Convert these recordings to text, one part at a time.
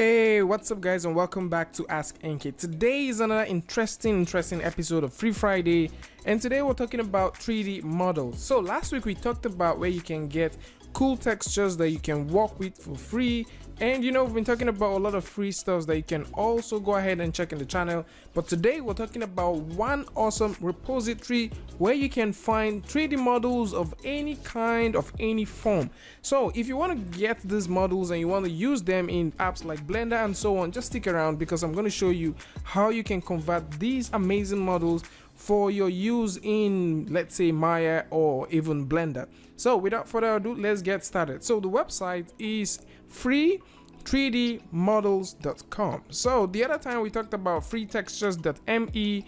Hey, what's up guys, and welcome back to Ask NK. Today is another interesting episode of Free Friday, and today we're talking about 3D models. So last week we talked about where you can get cool textures that you can work with for free, and we've been talking about a lot of free stuff that you can also go ahead and check in the channel. But today we're talking about one awesome repository where you can find 3D models of any kind, of any form. So if you want to get these models and you want to use them in apps like Blender and so on, just stick around because I'm going to show you how you can convert these amazing models for your use in, let's say, Maya or even Blender. So without further ado, let's get started. So the website is free3dmodels.com. So the other time we talked about freetextures.me,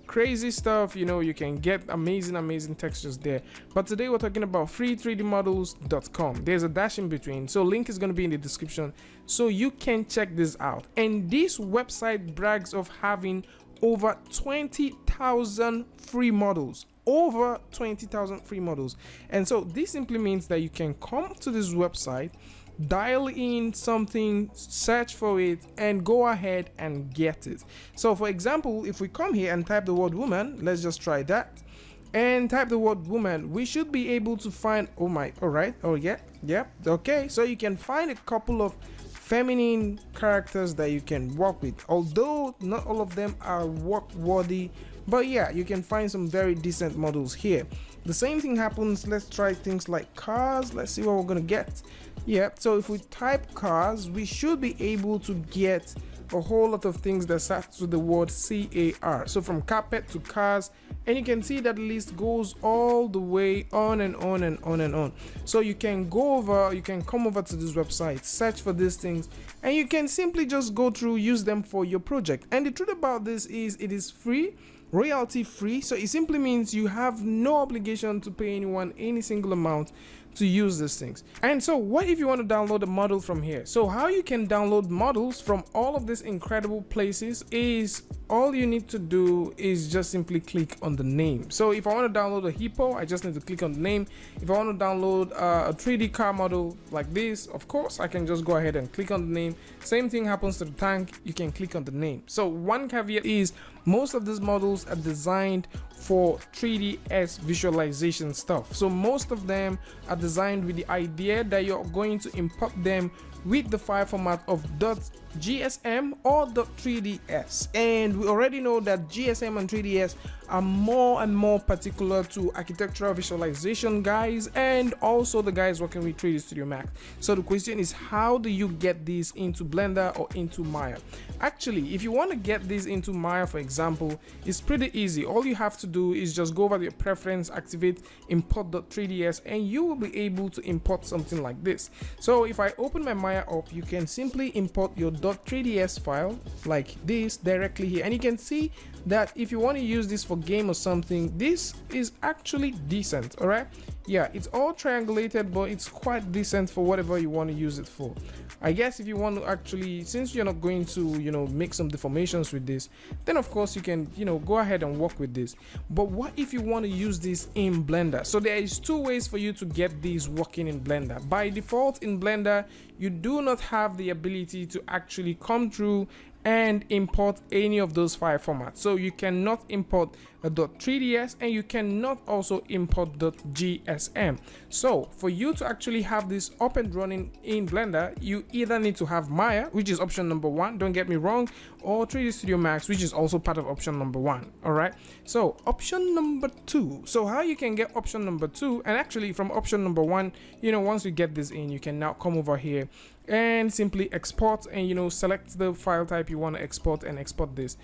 crazy stuff, you can get amazing textures there. But today we're talking about free3dmodels.com. There's a dash in between, so link is going to be in the description so you can check this out. And this website brags of having over 20,000 free models. Over 20,000 free models. And so this simply means that you can come to this website, dial in something, search for it, and go ahead and get it. So for example, if we come here and type the word woman, let's just try that and type the word woman, we should be able to find, okay, so you can find a couple of feminine characters that you can work with, although not all of them are work worthy, but yeah, you can find some very decent models here. The same thing happens. Let's try things like cars. Let's see what we're gonna get. Yeah, so if we type cars, we should be able to get a whole lot of things that starts with the word CAR. So from carpet to cars, and you can see that list goes all the way on and on and on and on. So you can come over to this website, search for these things, and you can simply just go through, use them for your project. And the truth about this is it is free, royalty free. So it simply means you have no obligation to pay anyone any single amount to use these things. And so what if you want to download a model from here? So how you can download models from all of these incredible places is all you need to do is just simply click on the name. So if I want to download a hippo, I just need to click on the name. If I want to download a 3D car model like this, of course I can just go ahead and click on the name. Same thing happens to the tank, you can click on the name. So one caveat is most of these models are designed for 3ds visualization stuff. So most of them are designed with the idea that you're going to import them with the file format of .gsm or .3ds, and we already know that GSM and 3ds are more and more particular to architectural visualization guys and also the guys working with 3D Studio Max. So the question is, how do you get these into Blender or into Maya? Actually, if you want to get these into Maya, for example, it's pretty easy. All you have to do is just go over to your preference, activate import.3ds, and you will be able to import something like this. So if I open my Maya up, you can simply import your .3ds file like this directly here, and you can see that if you want to use this for game or something, this is actually decent. All right, yeah, it's all triangulated, but it's quite decent for whatever you want to use it for. I guess if you want to actually, since you're not going to make some deformations with this, then of course you can go ahead and work with this. But what if you want to use this in Blender? So there is two ways for you to get these working in Blender. By default in Blender, you do not have the ability to actually come through and import any of those file formats. So you cannot import a .3ds and you cannot also import .gsm. So for you to actually have this up and running in Blender, you either need to have Maya, which is option number 1, don't get me wrong, or 3D Studio Max, which is also part of option number 1. All right, so option number 2. So how you can get option number 2, and actually from option number 1, once you get this in, you can now come over here and simply export and select the file type you want to export and export this.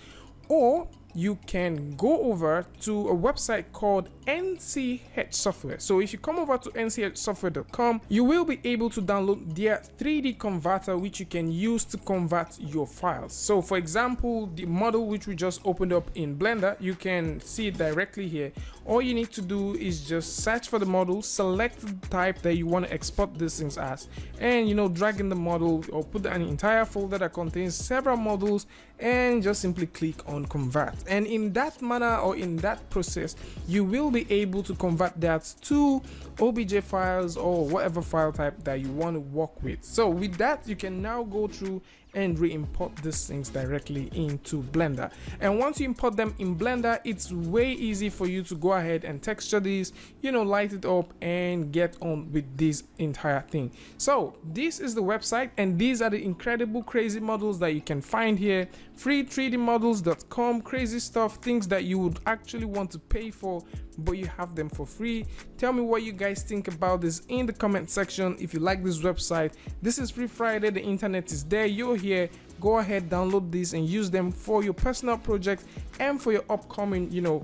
Or you can go over to a website called NCH Software. So if you come over to nchsoftware.com, you will be able to download their 3D converter, which you can use to convert your files. So for example, the model which we just opened up in Blender, you can see it directly here. All you need to do is just search for the model, select the type that you want to export these things as, and drag in the model or put an entire folder that contains several models and just simply click on convert. And in that manner, or in that process, you will be able to convert that to OBJ files or whatever file type that you want to work with. So with that, you can now go through and re-import these things directly into Blender. And once you import them in Blender, it's way easy for you to go ahead and texture these, you know, light it up and get on with this entire thing. So this is the website, and these are the incredible crazy models that you can find here. Free 3dmodels.com, crazy stuff, things that you would actually want to pay for, but you have them for free. Tell me what you guys think about this in the comment section. If you like this website, this is Free Friday, the internet is there, you're here. Go ahead, download these and use them for your personal project and for your upcoming, you know,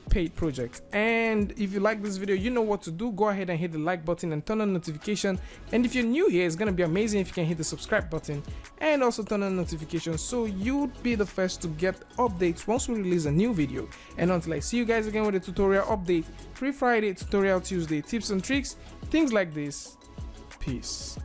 paid project. And if you like this video, you know what to do. Go ahead and hit the like button and turn on notification. And if you're new here, it's gonna be amazing if you can hit the subscribe button and also turn on notifications, so you'd be the first to get updates once we release a new video. And until I see you guys again with a tutorial update, Free Friday, Tutorial Tuesday, tips and tricks, things like this. Peace.